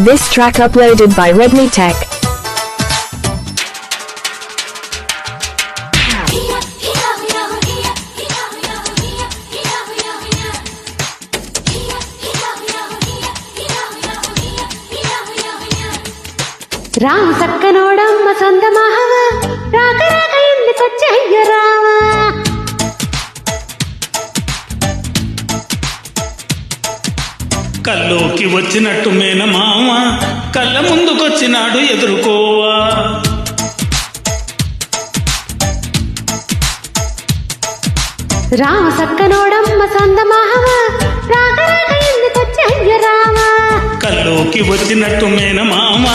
This track uploaded by Redmi Tech. Rama సక్కనోడమ్మ సందమాహవ రాక రాక ఎందుకొచ్చయ్య రామ కల్లోకి వచ్చినట్టు మేనమామ కళ్ళ ముందుకొచ్చినాడు ఎదుర్కోవా. రామ సక్కనోడమ్మ సందమాహవ రాక రాక ఎందుకొచ్చయ్య రామ కల్లోకి వచ్చినట్టు మేనమామ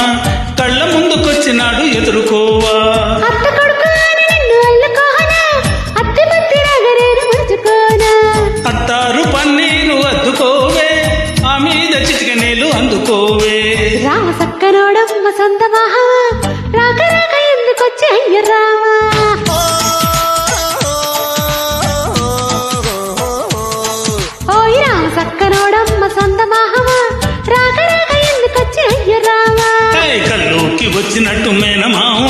కళ్ళ ముందుకొచ్చినాడు ఎదుర్కోవా. అత్త కొడుకు నిన్ను అల్లుకోనా అత్తి బత్తి రాగరేరు ముంచుకోనా అత్తారు పన్నీరు అద్దుకోవే ఆ మీద చిటిక నీళ్ళు అందుకోవే. రామ సక్కనోడమ్మ సందమాహవ రాక రాక ఎందుకొచ్చయ్య రామ ఓయ్ రామ సక్కనోడమ్మ సందమాహవ రాక రాక ఎందుకొచ్చయ్య రామ కల్లోకి వచ్చినట్టు మేనమామ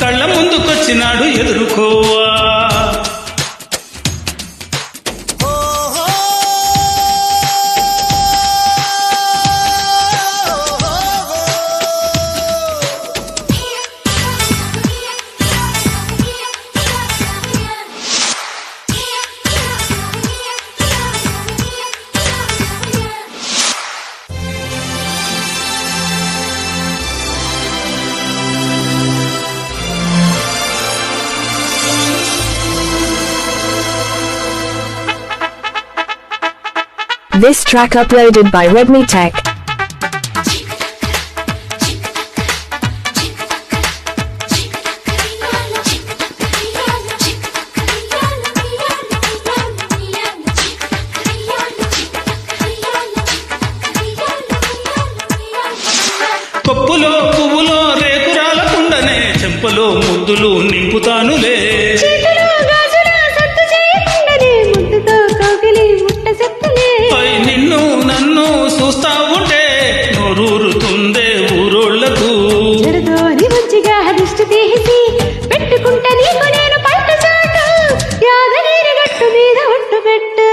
కళ్ళ ముందుకొచ్చినాడు ఎదుర్కోవా. This track uploaded by Redmi Tech. కొప్పులో పువ్వులో రేకురాలకుండనే చెంపలో ముద్దులు నింపుతానులే. నిన్ను నన్ను చూస్తా ఉంటే నోరూరుతుందే ఊరోళ్లకు. మంచిగా దిష్టి తీసి పెట్టుకుంటా నీకు నేను పట్ట చాటు యాదగిరి గట్టు మీద ఒట్టు పెట్టు.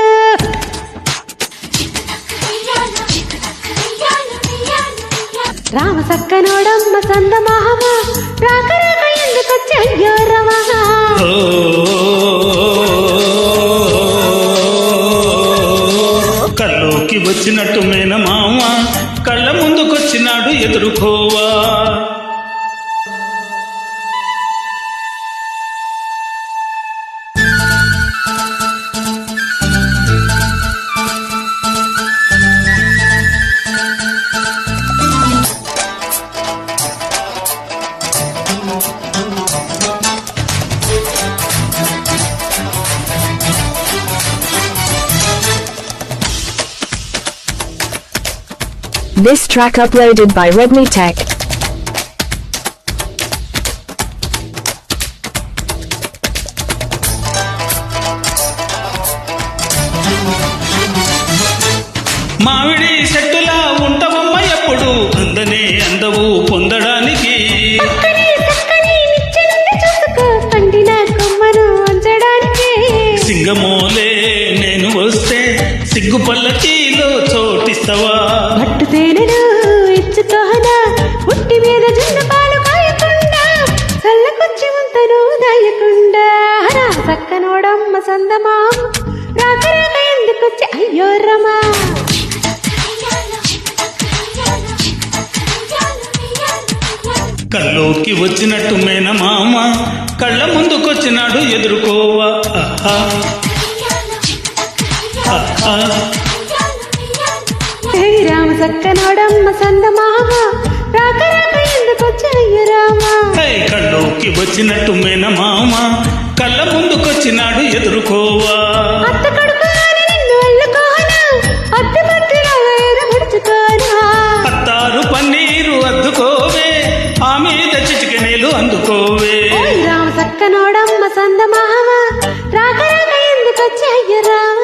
రామ సక్కనోడమ్మ సందమాహవ రాక రాక ఎందుకొచ్చయ్యో రమహ కల్లోకి వచ్చినట్టు మేనమామ కళ్ళ ముందుకొచ్చినాడు ఎదుర్కోవా. This track uploaded by Redmi Tech. మామిడి చెట్టులా ఉంటవమ్మ ఎప్పుడు అందనే అందవు పొందడానికి. సింగమోలే నేను వస్తే సిగ్గు పల్లకీలో చోటిస్తావా. పట్టు తేనెను ఇచ్చుకోనా ఉట్టి మీద జున్న పాలు కాయకుండా చల్లకొచ్చి ఉంతను దాయకుండా. రామ సక్కనోడమ్మ సందమామ రాక రాక ఎందుకొచ్చి అయ్యో రమా కల్లోకి వచ్చినట్టు మేనమామ కళ్ళ ముందుకొచ్చినాడు ఎదుర్కోవా. రామ సక్కనోడమ్మ సందమామ రాక రాక ఎందుకొచ్చయ్య రామ కల్లోకి వచ్చినట్టు మేనమామ కళ్ళ ముందుకొచ్చినాడు ఎదుర్కోవా. అత్త కొడుకు నిన్ను అల్లుకోనా అత్తి బత్తి రాగరేరు ముంచుకోనా అత్తారు పన్నీరు అద్దుకోవే ఆ మీద చిటిక నీళ్ళు అందుకోవే. రామ సక్కనోడమ్మ సందమామ రాక రాక ఎందుకొచ్చయ్య రామ